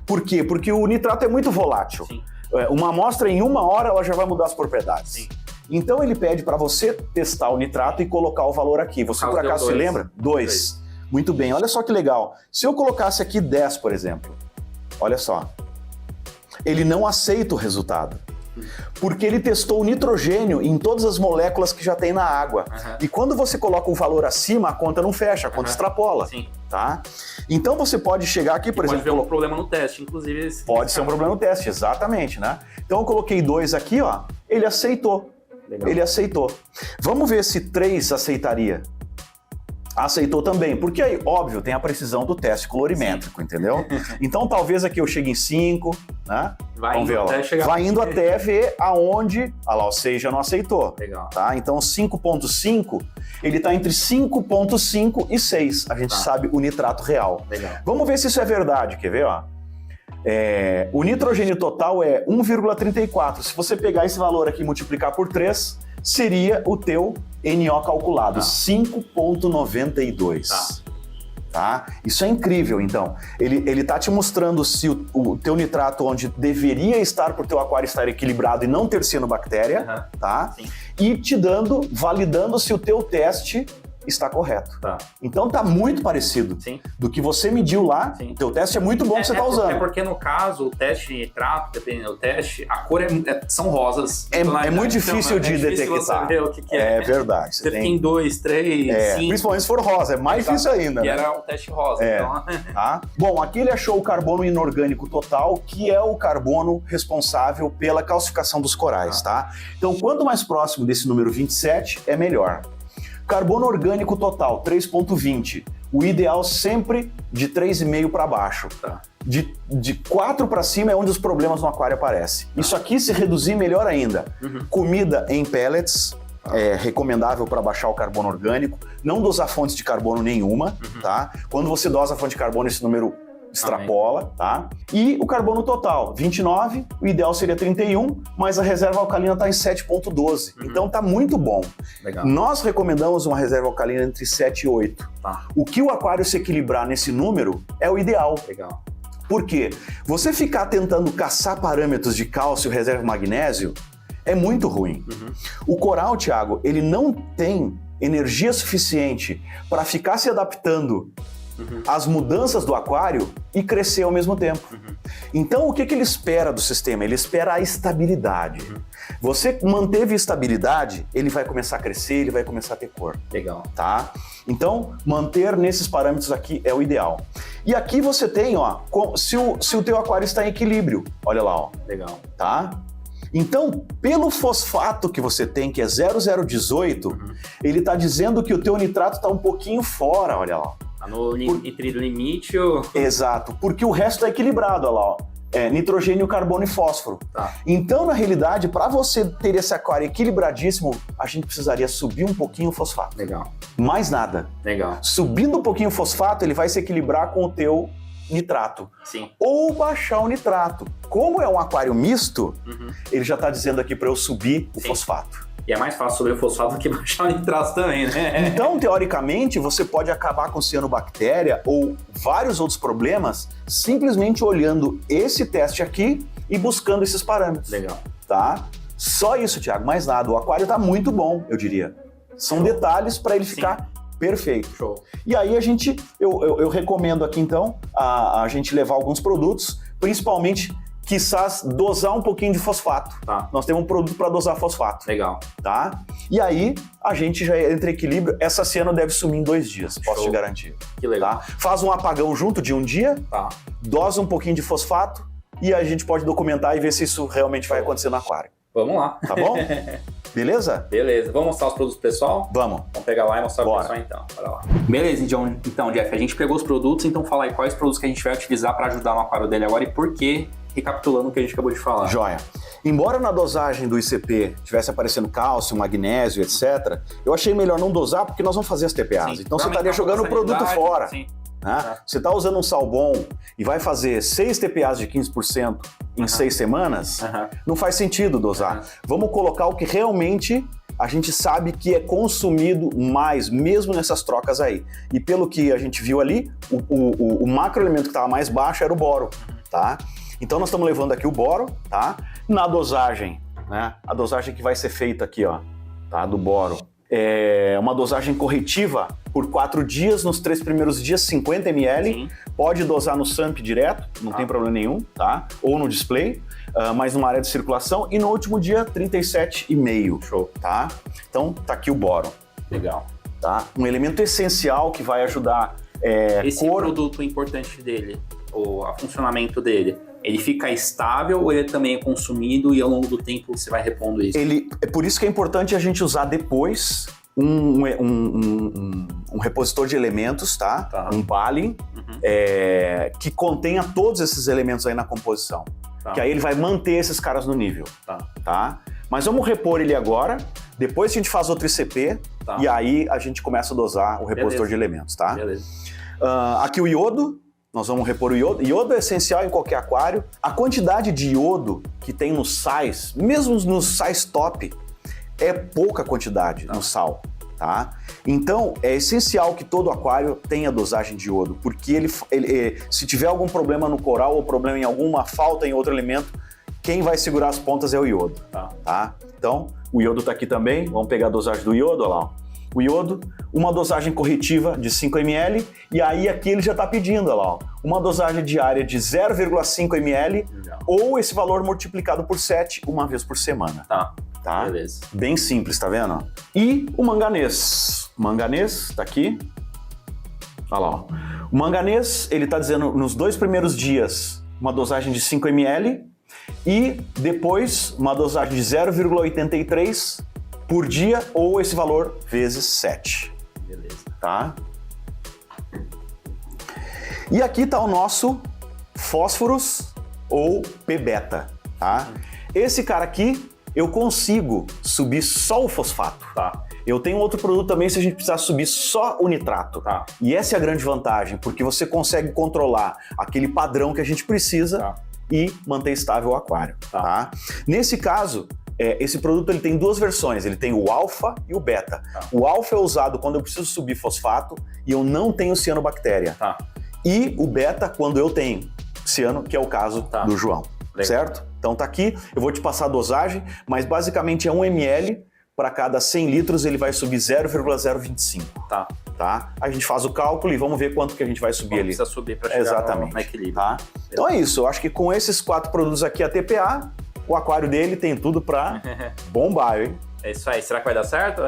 Por quê? Porque o nitrato é muito volátil. Sim. Uma amostra em 1 hora ela já vai mudar as propriedades. Sim. Então ele pede para você testar o nitrato e colocar o valor aqui. Você por acaso se lembra? 2. Muito bem, olha só que legal. Se eu colocasse aqui 10, por exemplo, olha só, ele não aceita o resultado, porque ele testou o nitrogênio em todas as moléculas que já tem na água. E quando você coloca um valor acima, a conta não fecha, a conta extrapola. Sim. Tá? Então você pode chegar aqui, por exemplo... Pode ter um problema no teste, inclusive. Pode ser um problema no teste, exatamente, né? Então eu coloquei 2 aqui, ó, ele aceitou. Legal. Ele aceitou. Vamos ver se 3 aceitaria. Aceitou também, porque aí, óbvio, tem a precisão do teste colorimétrico, entendeu? Então talvez aqui eu chegue em 5, né? Vamos ver, ó. Vai indo até ver aonde... Ah lá, o 6 já não aceitou. Legal. Tá? Então 5.5, ele está entre 5.5 e 6. A gente sabe o nitrato real. Legal. Vamos ver se isso é verdade, quer ver, ó? O nitrogênio total é 1,34. Se você pegar esse valor aqui e multiplicar por 3, seria o teu NO calculado, 5,92. Tá? Isso é incrível, então. Ele tá te mostrando se o teu nitrato onde deveria estar para o teu aquário estar equilibrado e não ter cianobactéria, tá? Sim. E te validando se o teu teste está correto. Tá. Então tá muito parecido. Sim. Do que você mediu lá. Sim. O teu teste é muito bom que você está usando. É porque no caso, o teste de nitrato, dependendo do teste, a cor são rosas. É muito difícil de detectar. Você ver o que é. É verdade. Você tem 2, 3, 5. Principalmente se for rosa, é mais difícil ainda. E era o teste rosa. Então... Tá? Bom, aqui ele achou o carbono inorgânico total, que é o carbono responsável pela calcificação dos corais, tá? Então, quanto mais próximo desse número 27, é melhor. Carbono orgânico total, 3,20. O ideal sempre de 3,5 para baixo. Tá. De 4 para cima é onde os problemas no aquário aparecem. Isso aqui, se reduzir, melhor ainda. Comida em pellets, é recomendável para baixar o carbono orgânico. Não dosar fontes de carbono nenhuma, tá? Quando você dosa a fonte de carbono, esse número extrapola, tá? E o carbono total, 29, o ideal seria 31, mas a reserva alcalina está em 7,12. Então tá muito bom. Legal. Nós recomendamos uma reserva alcalina entre 7 e 8. Tá. O que o aquário se equilibrar nesse número é o ideal. Legal. Por quê? Você ficar tentando caçar parâmetros de cálcio, reserva de magnésio, é muito ruim. O coral, Thiago, ele não tem energia suficiente para ficar se adaptando as mudanças do aquário e crescer ao mesmo tempo. Então, o que ele espera do sistema? Ele espera a estabilidade. Você manteve estabilidade, ele vai começar a crescer, ele vai começar a ter cor. Legal. Tá? Então, manter nesses parâmetros aqui é o ideal. E aqui você tem, ó, se o teu aquário está em equilíbrio. Olha lá, ó. Legal. Tá? Então, pelo fosfato que você tem, que é 0,018, ele está dizendo que o teu nitrato está um pouquinho fora, olha lá. Entre limite ou... Exato, porque o resto está equilibrado, olha lá, ó. Nitrogênio, carbono e fósforo. Tá. Então, na realidade, para você ter esse aquário equilibradíssimo, a gente precisaria subir um pouquinho o fosfato. Legal. Mais nada. Legal. Subindo um pouquinho o fosfato, ele vai se equilibrar com o teu nitrato. Sim. Ou baixar o nitrato. Como é um aquário misto, ele já está dizendo aqui para eu subir o fosfato. E é mais fácil subir o fosfato do que baixar o nitrato também, né? Então, teoricamente, você pode acabar com cianobactéria ou vários outros problemas simplesmente olhando esse teste aqui e buscando esses parâmetros. Legal. Tá? Só isso, Thiago, mais nada. O aquário está muito bom, eu diria. São detalhes para ele ficar perfeito. Show. E aí eu recomendo aqui então a gente levar alguns produtos, principalmente quizás dosar um pouquinho de fosfato. Tá. Nós temos um produto para dosar fosfato. Legal. Tá? E aí a gente já entra em equilíbrio. Essa ciano deve sumir em 2 dias, posso te garantir. Que legal. Tá? Faz um apagão junto de um dia, dosa um pouquinho de fosfato e a gente pode documentar e ver se isso realmente vai acontecer no aquário. Vamos lá. Tá bom? Beleza? Beleza. Vamos mostrar os produtos pro pessoal? Vamos. Vamos pegar lá e mostrar pro pessoal então. Bora lá. Beleza, então, Jeff, a gente pegou os produtos, então fala aí quais produtos que a gente vai utilizar para ajudar no aquário dele agora e por quê, recapitulando o que a gente acabou de falar. Joia. Embora na dosagem do ICP tivesse aparecendo cálcio, magnésio, etc., eu achei melhor não dosar porque nós vamos fazer as TPAs. Sim. Então você estaria jogando o produto fora. Sim. Né? Você está usando um sal bom e vai fazer 6 TPAs de 15% em 6 semanas, não faz sentido dosar. Vamos colocar o que realmente a gente sabe que é consumido mais, mesmo nessas trocas aí. E pelo que a gente viu ali, o macroelemento que estava mais baixo era o boro, tá? Então nós estamos levando aqui o boro, tá? Na dosagem, né? A dosagem que vai ser feita aqui, ó, tá? Do boro. É uma dosagem corretiva por 4 dias, nos 3 primeiros dias 50 ml, Sim. Pode dosar no SAMP direto, não tem problema nenhum, tá? Ou no display, mas numa área de circulação, e no último dia 37,5, Show. tá? Então tá aqui o boro, Legal. tá? Um elemento essencial que vai ajudar Esse produto importante dele, o funcionamento dele, ele fica estável ou ele também é consumido e ao longo do tempo você vai repondo isso? É por isso que é importante a gente usar depois um repositor de elementos, tá? Um Balin, que contenha todos esses elementos aí na composição. Que aí ele vai manter esses caras no nível, tá? Mas vamos repor ele agora, depois a gente faz outro ICP, e aí a gente começa a dosar o repositor de elementos, tá? Beleza. Aqui o iodo, nós vamos repor o iodo. Iodo é essencial em qualquer aquário. A quantidade de iodo que tem nos sais, mesmo nos sais top, é pouca quantidade no sal, tá? Então, é essencial que todo aquário tenha dosagem de iodo, porque ele se tiver algum problema no coral ou problema em alguma falta em outro elemento, quem vai segurar as pontas é o iodo, tá? Então, o iodo tá aqui também, vamos pegar a dosagem do iodo, olha lá, ó. O iodo, uma dosagem corretiva de 5 ml, e aí aqui ele já está pedindo, olha lá, ó, uma dosagem diária de 0,5 ml, ou esse valor multiplicado por 7 uma vez por semana. Tá? Beleza. Bem simples, tá vendo? E o manganês. O manganês tá aqui. Olha lá, ó. O manganês, ele tá dizendo nos 2 primeiros dias uma dosagem de 5 ml e depois uma dosagem de 0,83 por dia ou esse valor vezes 7. Beleza. Tá? E aqui tá o nosso fósforos ou P-beta, tá? Esse cara aqui eu consigo subir só o fosfato. Eu tenho outro produto também se a gente precisar subir só o nitrato. E essa é a grande vantagem, porque você consegue controlar aquele padrão que a gente precisa e manter estável o aquário. Tá? Nesse caso, esse produto ele tem 2 versões, ele tem o alfa e o beta. O alfa é usado quando eu preciso subir fosfato e eu não tenho cianobactéria. E o beta quando eu tenho ciano, que é o caso do João. Certo? Então tá aqui, eu vou te passar a dosagem, mas basicamente é 1 ml para cada 100 litros ele vai subir 0,025. Tá? A gente faz o cálculo e vamos ver quanto que a gente vai subir ali. Precisa subir para chegar no equilíbrio. Tá? Então é isso, eu acho que com esses 4 produtos aqui, a TPA, o aquário dele tem tudo para bombar, hein? É isso aí, será que vai dar certo?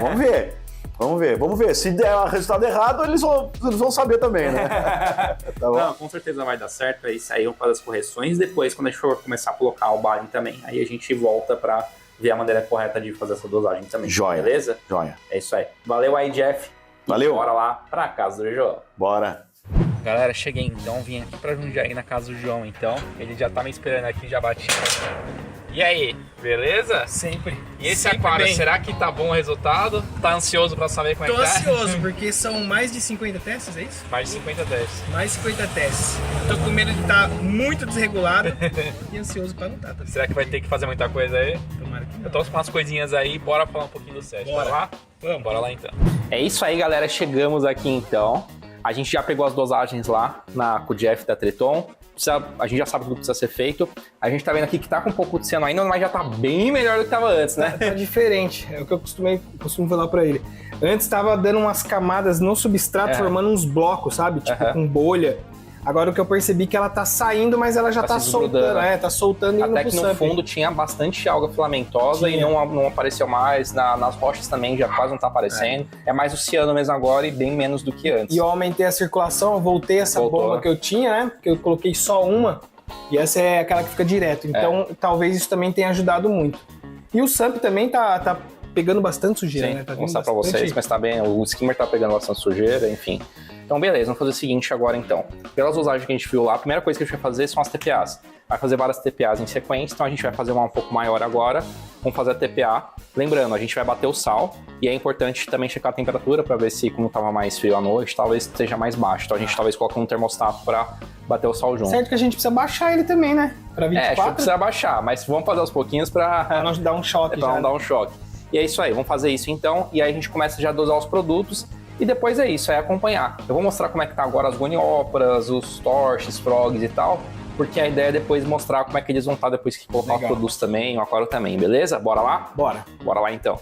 Vamos ver. Vamos ver. Se der o resultado errado, eles vão saber também, né? Tá bom? Não, com certeza vai dar certo. Aí vamos fazer as correções. Depois, quando a gente for começar a colocar o Balin também, aí a gente volta pra ver a maneira correta de fazer essa dosagem também. Joia. Beleza? Joia. É isso aí. Valeu aí, Jeff. Valeu. Bora lá pra casa do João. Bora. Galera, cheguei então. Vim aqui pra Jundiaí na casa do João, então. Ele já tá me esperando aqui, já bati. E aí, beleza? Sempre. E esse Sempre aquário, bem. será que tá bom o resultado? Tá ansioso pra saber como Tô é que tá? ansioso, porque são mais de 50 testes, é isso? Mais de 50 testes. Mais de 50 testes. Tô com medo de estar muito desregulado e ansioso pra não estar. Será que vai ter que fazer muita coisa aí? Tomara que não. Eu trouxe umas coisinhas aí, bora falar um pouquinho do set. Bora. Bora lá? Vamos. Bora lá então. É isso aí, galera. Chegamos aqui então. A gente já pegou as dosagens lá com o Jeff da Triton. A gente já sabe tudo que precisa ser feito. A gente tá vendo aqui que tá com um pouco de ciano ainda, mas já tá bem melhor do que tava antes, né? Tá diferente, é o que eu costumo falar pra ele. Antes tava dando umas camadas no substrato, formando uns blocos, sabe? Tipo, com bolha. Agora o que eu percebi é que ela tá saindo, mas ela já tá se soltando. desgrudando. Tá soltando e indo Até pro que no SAMP. fundo tinha bastante alga filamentosa e não apareceu mais. Nas rochas também já quase não tá aparecendo. É mais o ciano mesmo agora e bem menos do que antes. E eu aumentei a circulação, eu voltei essa bomba que eu tinha, né? Porque eu coloquei só uma. E essa é aquela que fica direto. Então, talvez isso também tenha ajudado muito. E o SUMP também tá pegando bastante sujeira, Sim, né? Tá vou mostrar pra vocês, mas tá bem, o skimmer tá pegando bastante sujeira, enfim. Então beleza, vamos fazer o seguinte agora então. Pelas usagens que a gente viu lá, a primeira coisa que a gente vai fazer são as TPAs. Vai fazer várias TPAs em sequência, então a gente vai fazer uma um pouco maior agora. Vamos fazer a TPA. Lembrando, a gente vai bater o sal e é importante também checar a temperatura para ver se, como tava mais frio à noite, talvez esteja mais baixo. Então a gente talvez coloque um termostato para bater o sal junto. Certo que a gente precisa baixar ele também, né? Pra 24. Acho que precisa baixar, mas vamos fazer aos pouquinhos Pra não dar um choque pra já. não dar um choque. E é isso aí, vamos fazer isso então, e aí a gente começa já a dosar os produtos, e depois é isso, é acompanhar. Eu vou mostrar como é que tá agora as gonióporas, os torches, frogs e tal, porque a ideia é depois mostrar como é que eles vão estar depois que colocar os produtos também, o aquário também, beleza? Bora lá? Bora. Bora lá então.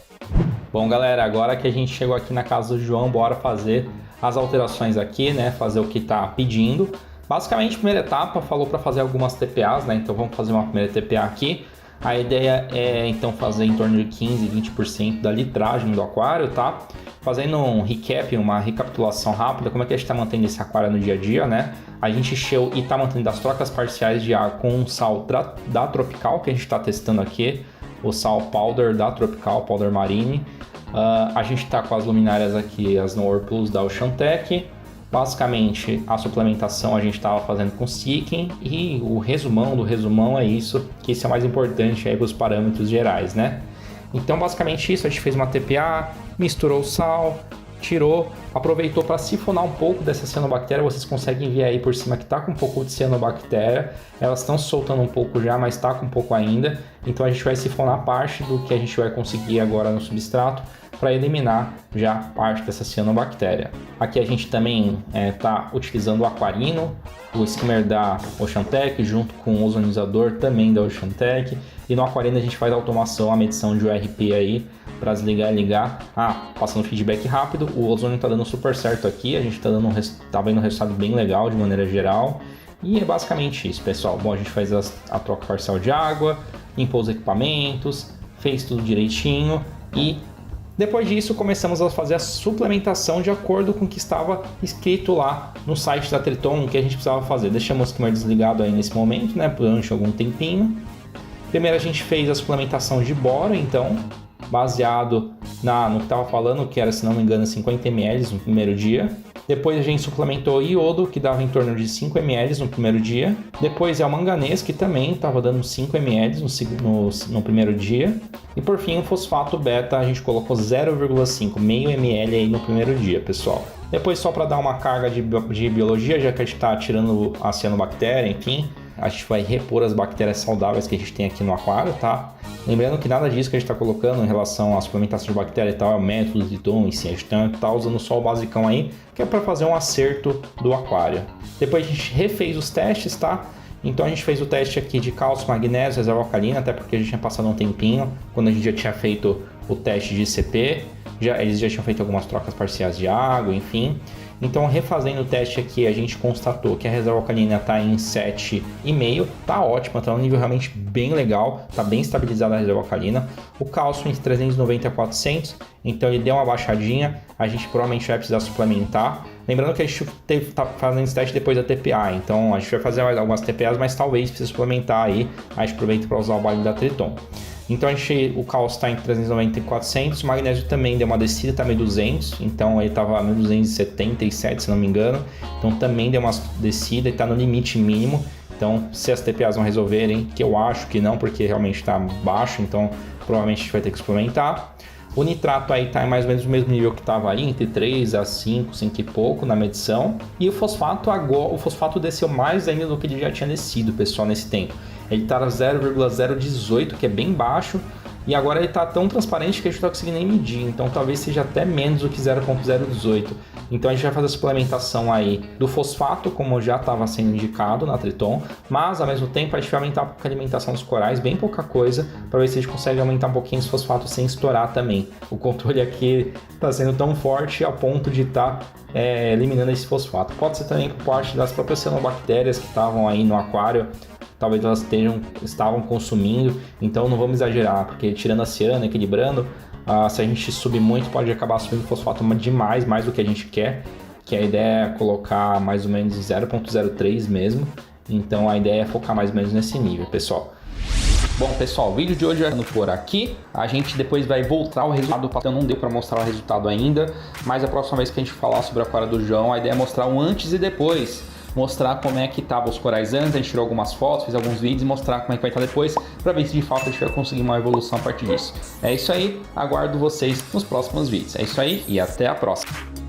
Bom, galera, agora que a gente chegou aqui na casa do João, bora fazer as alterações aqui, né? Fazer o que tá pedindo. Basicamente, primeira etapa, falou para fazer algumas TPAs, né? Então vamos fazer uma primeira TPA aqui. A ideia é então fazer em torno de 15, 20% da litragem do aquário, tá? Fazendo um recap, uma recapitulação rápida, como é que a gente está mantendo esse aquário no dia a dia, né? A gente encheu e está mantendo as trocas parciais de ar com um sal da Tropical, que a gente está testando aqui, o sal powder da Tropical, powder marine. A gente está com as luminárias aqui, as Nowhere Plus da Oceantec. Basicamente, a suplementação a gente estava fazendo com Seeking e o resumão do resumão é isso, que isso é o mais importante aí para os parâmetros gerais, né? Então, basicamente isso, a gente fez uma TPA, misturou o sal, tirou, aproveitou para sifonar um pouco dessa cianobactéria. Vocês conseguem ver aí por cima que está com um pouco de cianobactéria. Elas estão soltando um pouco já, mas está com um pouco ainda. Então a gente vai sifonar parte do que a gente vai conseguir agora no substrato para eliminar já parte dessa cianobactéria. Aqui a gente também está utilizando o aquarino, o skimmer da Oceantec, junto com o ozonizador também da Oceantec. E no aquarino a gente faz a automação, a medição de URP aí, para desligar e ligar. Passando feedback rápido, o ozônio está dando super certo aqui, a gente está vendo um resultado bem legal de maneira geral. E é basicamente isso, pessoal. Bom, a gente faz a troca parcial de água, limpou os equipamentos, fez tudo direitinho e depois disso começamos a fazer a suplementação de acordo com o que estava escrito lá no site da Triton, o que a gente precisava fazer. Deixamos o skimmer desligado aí nesse momento, né, durante algum tempinho. Primeiro a gente fez a suplementação de boro, então, baseado no que estava falando, que era, se não me engano, 50 ml no primeiro dia. Depois a gente suplementou iodo, que dava em torno de 5 ml no primeiro dia. Depois é o manganês, que também estava dando 5 ml no primeiro dia. E por fim o fosfato beta, a gente colocou 0,5, meio ml aí no primeiro dia, pessoal. Depois, só para dar uma carga de biologia, já que a gente está tirando a cianobactéria, enfim, a gente vai repor as bactérias saudáveis que a gente tem aqui no aquário, tá? Lembrando que nada disso que a gente está colocando em relação à suplementação de bactéria e tal é o método de Triton, e sim, a gente tá usando só o basicão aí, que é para fazer um acerto do aquário. Depois a gente refez os testes, tá? Então a gente fez o teste aqui de cálcio, magnésio, reserva alcalina, até porque a gente tinha passado um tempinho, quando a gente já tinha feito o teste de ICP, eles já tinham feito algumas trocas parciais de água, enfim. Então, refazendo o teste aqui, a gente constatou que a reserva alcalina está em 7,5, tá ótima, está um nível realmente bem legal, está bem estabilizada a reserva alcalina. O cálcio em 390 a 400, então ele deu uma baixadinha, a gente provavelmente vai precisar suplementar. Lembrando que a gente está fazendo esse teste depois da TPA, então a gente vai fazer algumas TPAs, mas talvez precise suplementar aí, a gente aproveita para usar o balde da Triton. Então o cálcio está em 390 e 400, o magnésio também deu uma descida, está 1.200, então ele estava 1.277 se não me engano, então também deu uma descida e está no limite mínimo. Então se as TPAs não resolverem, que eu acho que não, porque realmente está baixo, então provavelmente a gente vai ter que suplementar. O nitrato aí está em mais ou menos o mesmo nível que estava aí, entre 3 a 5, 5 e pouco na medição. E o fosfato desceu mais ainda do que ele já tinha descido, pessoal, nesse tempo. Ele está 0,018, que é bem baixo, e agora ele está tão transparente que a gente não está conseguindo nem medir, então talvez seja até menos do que 0,018. Então a gente vai fazer a suplementação aí do fosfato, como já estava sendo indicado na Triton, mas ao mesmo tempo a gente vai aumentar a alimentação dos corais, bem pouca coisa, para ver se a gente consegue aumentar um pouquinho esse fosfato sem estourar também. O controle aqui está sendo tão forte a ponto de estar eliminando esse fosfato. Pode ser também por parte das próprias cianobactérias que estavam aí no aquário, talvez elas estavam consumindo, então não vamos exagerar, porque tirando a ciana, equilibrando, se a gente subir muito pode acabar subindo fosfato demais, mais do que a gente quer, que a ideia é colocar mais ou menos 0,03 mesmo, então a ideia é focar mais ou menos nesse nível, pessoal. Bom, pessoal, o vídeo de hoje vai ficando por aqui. A gente depois vai voltar ao resultado. Não deu para mostrar o resultado ainda, mas a próxima vez que a gente falar sobre a aquário do João, a ideia é mostrar um antes e depois. Mostrar como é que estavam os corais antes, a gente tirou algumas fotos, fez alguns vídeos e mostrar como é que vai estar depois, para ver se de fato a gente vai conseguir uma evolução a partir disso. É isso aí, aguardo vocês nos próximos vídeos. É isso aí e até a próxima.